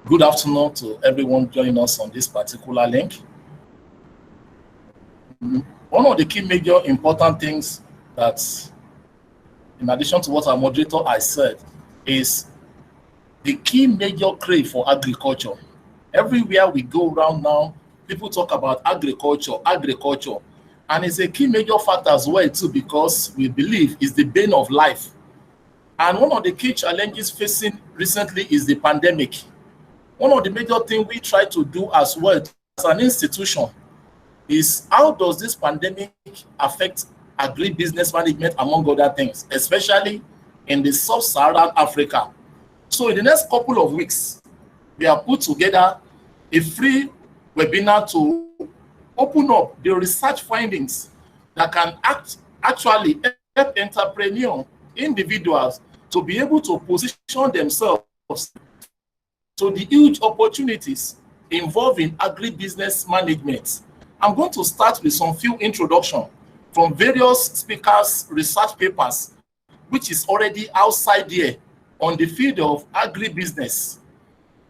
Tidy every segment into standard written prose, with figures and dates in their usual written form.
Good afternoon to everyone joining us on this particular link. One of the key major important things that, in addition to what our moderator has said, is the key major crave for agriculture. Everywhere we go around now, people talk about agriculture, and it's a key major factor as well too, because we believe it's the bane of life. And one of the key challenges facing recently is the pandemic. One of the major things we try to do as well as an institution is how does this pandemic affect agribusiness management, among other things, especially in the sub-Saharan Africa. So in the next couple of weeks, we have put together a free webinar to open up the research findings that can actually help entrepreneurs, individuals to be able to position themselves to the huge opportunities involving agribusiness management. I'm going to start with some few introduction from various speakers' research papers, which is already outside there on the field of agribusiness.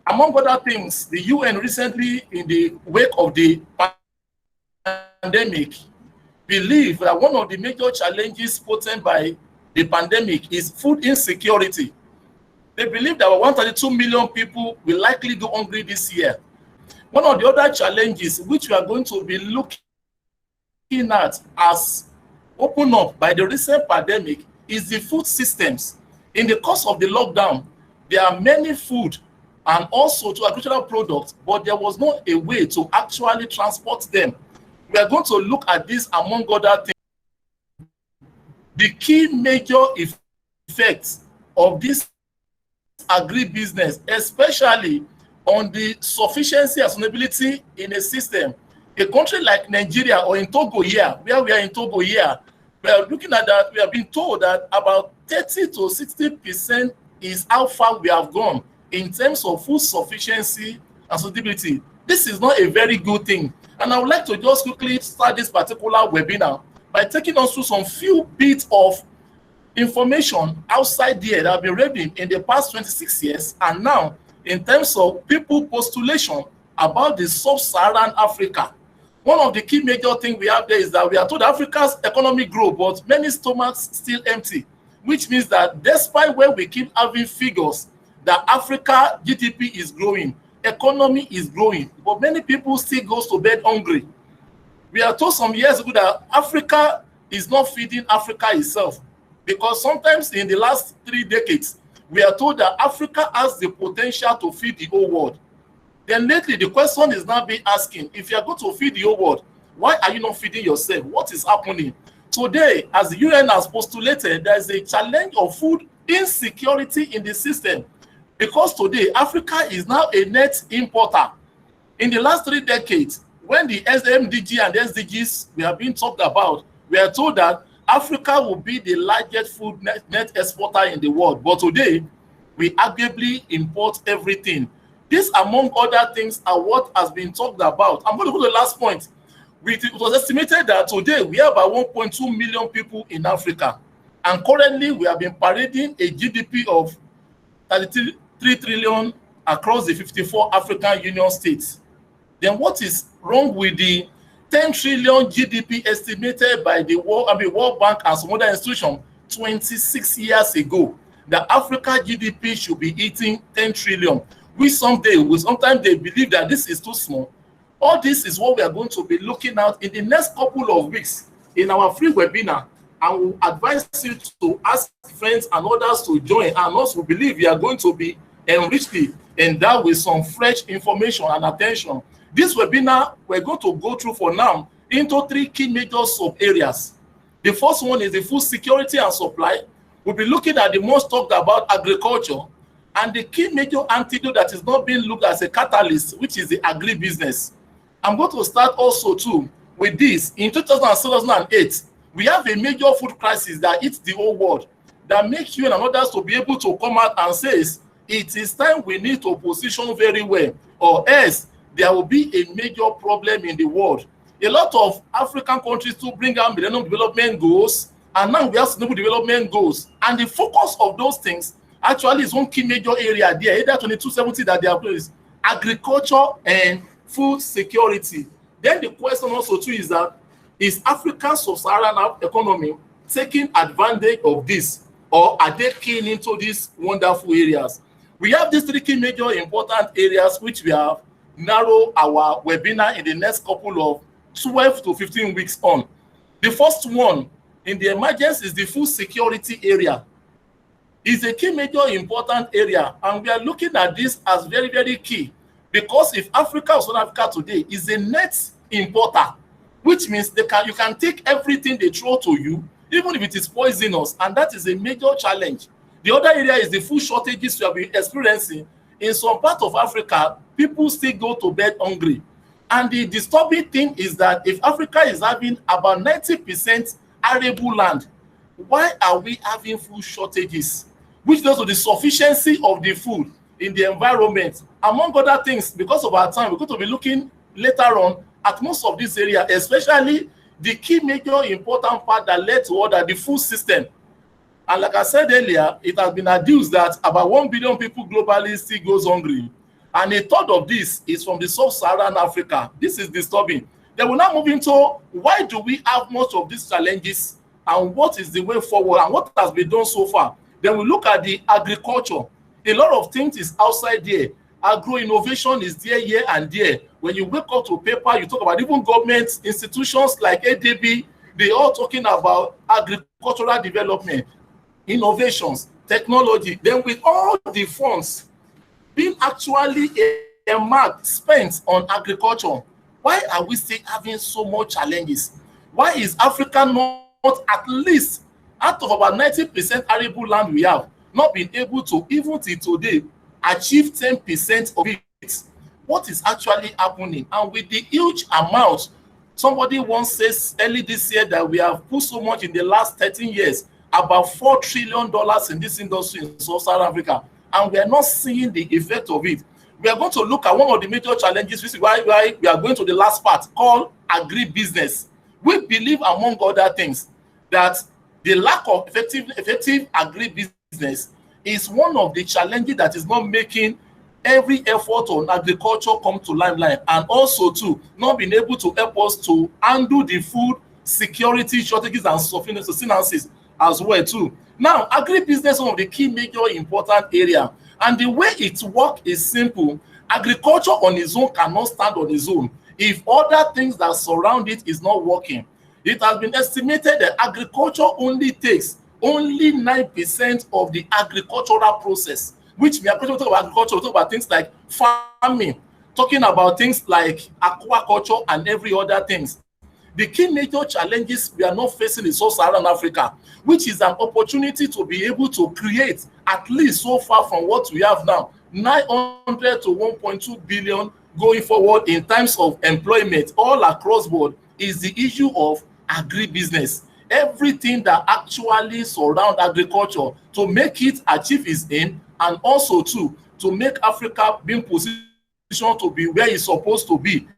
Among other things, the UN recently, in the wake of the pandemic, believe that one of the major challenges posed by the pandemic is food insecurity. They believe that 132 million people will likely go hungry this year. One of the other challenges which we are going to be looking at as opened up by the recent pandemic is the food systems. In the course of the lockdown, there are many food and also to agricultural products, but there was not a way to actually transport them. We are going to look at this among other things. The key major effects of this agribusiness, especially on the sufficiency and suitability in a system. A country like Nigeria or in Togo here, where we are in Togo here, we are looking at that, we have been told that about 30 to 60% is how far we have gone in terms of food sufficiency and suitability. This is not a very good thing. And I would like to just quickly start this particular webinar by taking us through some few bits of information outside there that have been reading in the past 26 years, and now in terms of people postulation about the sub-Saharan Africa. One of the key major things we have there is that we are told Africa's economy grow, but many stomachs still empty, which means that despite where we keep having figures that Africa GDP is growing, economy is growing, but many people still goes to bed hungry. We are told some years ago that Africa is not feeding Africa itself, because sometimes in the last 3 decades, we are told that Africa has the potential to feed the whole world. Then lately, the question is now being asking, if you are going to feed the whole world, why are you not feeding yourself? What is happening? Today, as the UN has postulated, there is a challenge of food insecurity in the system, because today, Africa is now a net importer. In the last 3 decades, when the MDG and SDGs we have been talked about, we are told that Africa will be the largest food net exporter in the world. But today, we arguably import everything. This, among other things, are what has been talked about. I'm going to go to the last point. It was estimated that today we have about 1.2 million people in Africa. And currently, we have been parading a GDP of 33 trillion across the 54 African Union states. Then what is wrong with the 10 trillion GDP estimated by the World Bank and some other institutions 26 years ago, that Africa GDP should be hitting 10 trillion. Sometimes they believe that this is too small. All this is what we are going to be looking at in the next couple of weeks in our free webinar. And we'll advise you to ask friends and others to join, and also believe you are going to be enriched and that with some fresh information and attention. This webinar, we're going to go through for now into 3 key major sub-areas. The first one is the food security and supply. We'll be looking at the most talked about agriculture and the key major antidote that is not being looked at as a catalyst, which is the agribusiness. I'm going to start also too with this. In 2007-2008, we have a major food crisis that hits the whole world, that makes you and others to be able to come out and say, it is time we need to position very well, or else there will be a major problem in the world. A lot of African countries to bring out Millennium Development Goals, and now we have Sustainable Development Goals. And the focus of those things actually is one key major area there, either 2270 that they are placed. agriculture and food security. Then the question also too is that, is African sub-Saharan economy taking advantage of this, or are they keying into these wonderful areas? We have these three key major important areas which we have narrowed our webinar in the next couple of 12 to 15 weeks on. The first one in the emergence is the food security area. It's a key major important area, and we are looking at this as very, very key, because if Africa or South Africa today is a net importer, which means you can take everything they throw to you, even if it is poisonous, and that is a major challenge. The other area is the food shortages we have been experiencing. In some part of Africa, people still go to bed hungry. And the disturbing thing is that if Africa is having about 90% arable land, why are we having food shortages? Which goes to the sufficiency of the food in the environment. Among other things, because of our time, we're going to be looking later on at most of this area, especially the key major important part that led to order, the food system. And like I said earlier, it has been adduced that about 1 billion people globally still goes hungry. And a third of this is from the sub-Saharan Africa. This is disturbing. Then we'll now move into why do we have much of these challenges, and what is the way forward, and what has been done so far. Then we look at the agriculture. A lot of things is outside there. Agro innovation is there here and there. When you wake up to paper, you talk about even government institutions like ADB, they are talking about agricultural development, innovations, technology. Then with all the funds being actually earmarked, spent on agriculture, why are we still having so much challenges? Why is Africa not at least, out of about 90% arable land we have, not been able to, even till today, achieve 10% of it? What is actually happening? And with the huge amount, somebody once says early this year that we have put so much in the last 13 years, about $4 trillion in this industry in South Africa, and we are not seeing the effect of it. We are going to look at one of the major challenges, which is why we are going to the last part, called agribusiness. We believe, among other things, that the lack of effective agribusiness is one of the challenges that is not making every effort on agriculture come to limelight, and also to not being able to help us to handle the food security shortages and sufficiencies as well too. Now, agribusiness is one of the key major important area, and the way it works is simple. Agriculture on its own cannot stand on its own if other things that surround it is not working. It has been estimated that agriculture only takes 9% of the agricultural process, which we are going to talk about agriculture, we talk about things like farming, talking about things like aquaculture and every other things. The key major challenges we are not facing in Sub-Saharan Africa, which is an opportunity to be able to create, at least so far from what we have now, 900 to 1.2 billion going forward in terms of employment all across board, is the issue of agribusiness. Everything that actually surround agriculture to make it achieve its aim, and also to make Africa be in position to be where it's supposed to be.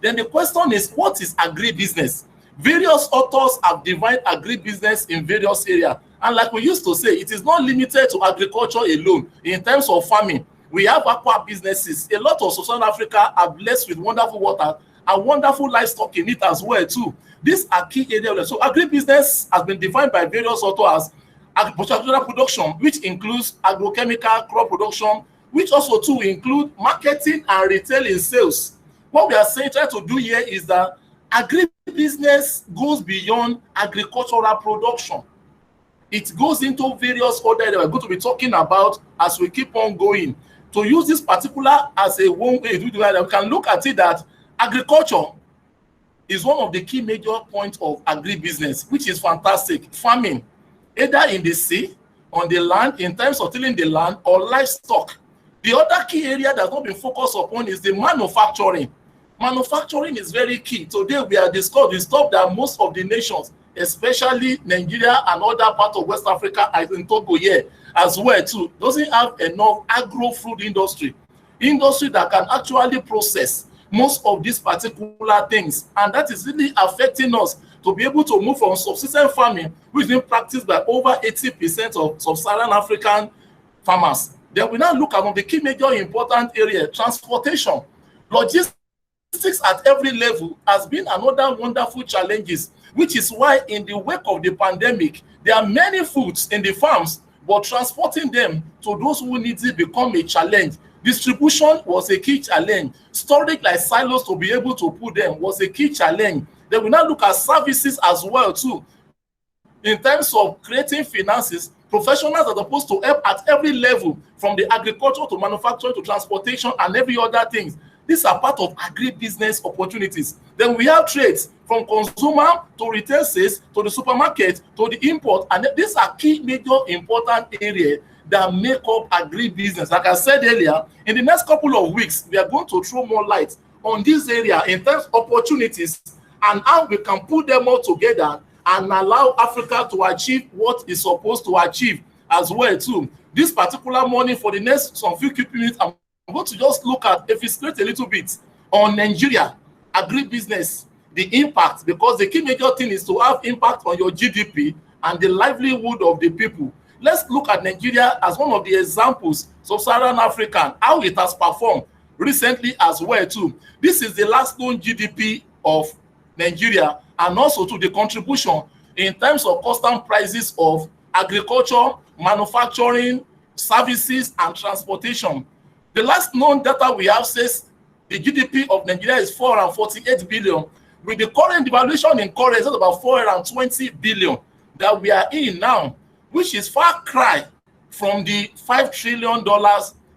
Then the question is, what is agribusiness? Various authors have defined agribusiness in various areas. And like we used to say, it is not limited to agriculture alone. In terms of farming, we have aqua businesses. A lot of Southern Africa are blessed with wonderful water and wonderful livestock in it as well too. These are key areas. So agribusiness has been defined by various authors as agricultural production, which includes agrochemical crop production, which also too include marketing and retailing sales. What we are saying, trying to do here is that agribusiness goes beyond agricultural production. It goes into various other areas we're going to be talking about as we keep on going. To use this particular as a one way to do that, we can look at it that agriculture is one of the key major points of agribusiness, which is fantastic. Farming, either in the sea, on the land, in terms of tilling the land, or livestock. The other key area that's not been focused upon is the manufacturing. Manufacturing is very key. Today we are discussing the stuff that most of the nations, especially Nigeria and other parts of West Africa, and in Togo here as well too, doesn't have enough agro-food industry that can actually process most of these particular things, and that is really affecting us to be able to move from subsistence farming, which is being practiced by over 80% of sub-Saharan African farmers, Then we now look at one of the key major important area, transportation. Logistics at every level has been another wonderful challenges, which is why in the wake of the pandemic, there are many foods in the farms, but transporting them to those who need it become a challenge. Distribution was a key challenge. Storage like silos to be able to put them was a key challenge. Then we now look at services as well too. In terms of creating finances, professionals are supposed to help at every level, from the agriculture to manufacturing to transportation and every other things. These are part of agribusiness opportunities. Then we have trades from consumer to retail sales to the supermarket to the import, and these are key major important areas that make up agribusiness. Like I said earlier, in the next couple of weeks, we are going to throw more light on this area in terms of opportunities and how we can put them all together and allow Africa to achieve what it's supposed to achieve as well too. This particular morning, for the next some few minutes, I'm going to just look at, if it's great a little bit, on Nigeria, agribusiness, the impact, because the key major thing is to have impact on your GDP and the livelihood of the people. Let's look at Nigeria as one of the examples, Sub-Saharan Africa, how it has performed recently as well too. This is the last known GDP of Nigeria, and also to the contribution in terms of constant prices of agriculture, manufacturing, services, and transportation. The last known data we have says the GDP of Nigeria is 448 billion. With the current devaluation in currency, it's about 420 billion that we are in now, which is far cry from the $5 trillion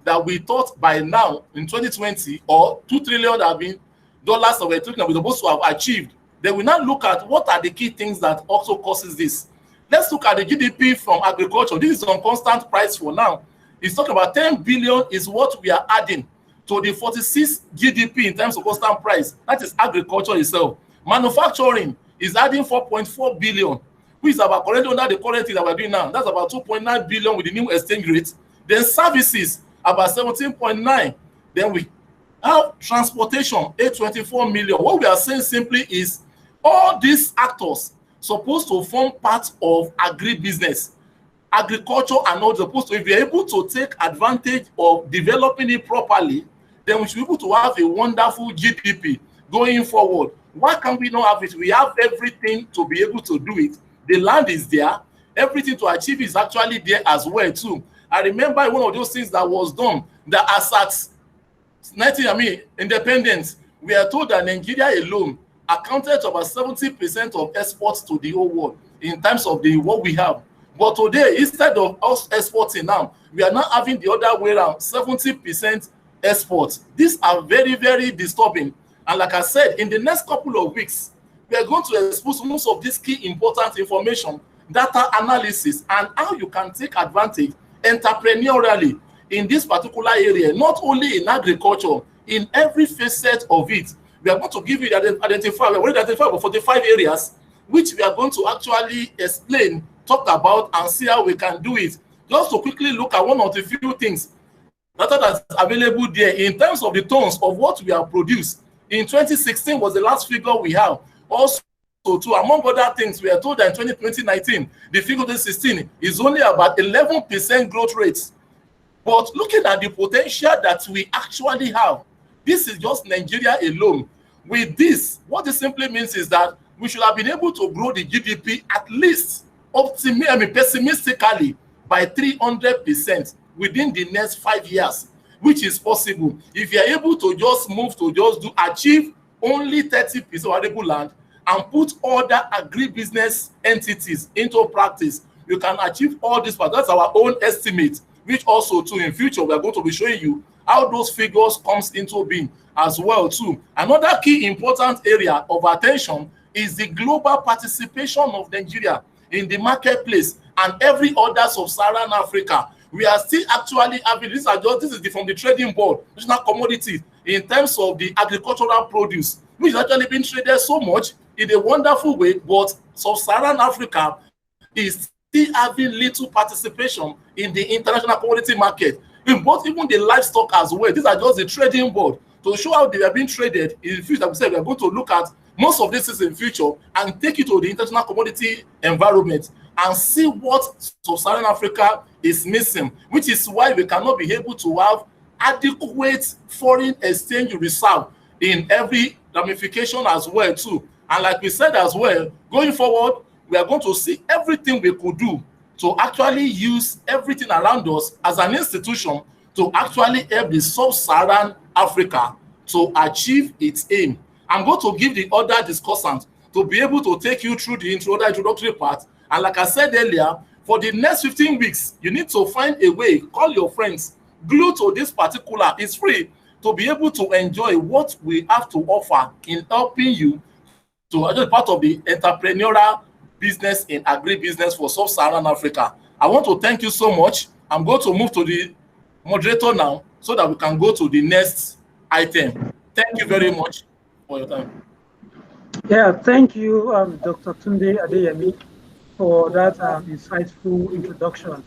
that we thought by now in 2020, or $2 trillion that have been dollars that we're talking about, we're supposed to have achieved. Then we now look at what are the key things that also causes this. Let's look at the GDP from agriculture. This is on constant price for now. It's talking about 10 billion is what we are adding to the 46 GDP in terms of constant price. That is agriculture itself. Manufacturing is adding 4.4 billion, which is about currently under the current thing that we're doing now. That's about 2.9 billion with the new exchange rate. Then services, about 17.9. Then we have transportation, 824 million. What we are saying simply is all these actors supposed to form part of agribusiness, agriculture, and all supposed to, if we are able to take advantage of developing it properly, then we should be able to have a wonderful GDP going forward. Why can't we not have it? We have everything to be able to do it. The land is there. Everything to achieve is actually there as well too. I remember one of those things that was done, that as at independence, we are told that Nigeria alone accounted for about 70% of exports to the whole world in terms of the what we have. But today, instead of us exporting now, we are now having the other way around, 70% exports. These are very, very disturbing. And like I said, in the next couple of weeks, we are going to expose most of this key important information, data analysis, and how you can take advantage entrepreneurially in this particular area, not only in agriculture, in every facet of it. We are going to give you identify, we already identified about 45 areas, which we are going to actually explain, talk about, and see how we can do it. Just to quickly look at one of the few things that are available there in terms of the tons of what we have produced. In 2016 was the last figure we have. Also, too, among other things, we are told that in 2019, the figure 2016 is only about 11% growth rate. But looking at the potential that we actually have, this is just Nigeria alone. With this, what this simply means is that we should have been able to grow the GDP at least pessimistically by 300% within the next 5 years, which is possible. If you are able to just move to achieve only 30% of arable land and put other agribusiness entities into practice, you can achieve all this. But that's our own estimate, which also too in future we are going to be showing you how those figures comes into being as well too. Another key important area of attention is the global participation of Nigeria in the marketplace and every other sub-Saharan Africa. We are still actually having, this is from the trading board, national commodities, in terms of the agricultural produce, which has actually been traded so much in a wonderful way, but sub-Saharan Africa is still having little participation in the international commodity market, in both even the livestock as well. These are just the trading board to show how they are being traded in the future. We said we are going to look at most of this is in future and take it to the international commodity environment. and see what sub-Saharan Africa is missing, which is why we cannot be able to have adequate foreign exchange reserve in every ramification as well too. And like we said as well, going forward, we are going to see everything we could do to actually use everything around us as an institution to actually help the sub-Saharan Africa to achieve its aim. I'm going to give the other discussants to be able to take you through the introductory part. And like I said earlier, for the next 15 weeks, you need to find a way, call your friends, glue to this particular, it's free, to be able to enjoy what we have to offer in helping you to be part of the entrepreneurial business in agribusiness for sub-Saharan Africa. I want to thank you so much. I'm going to move to the moderator now so that we can go to the next item. Thank you very much for your time. Yeah, thank you, Dr. Tunde Adeyemi, for that insightful introduction.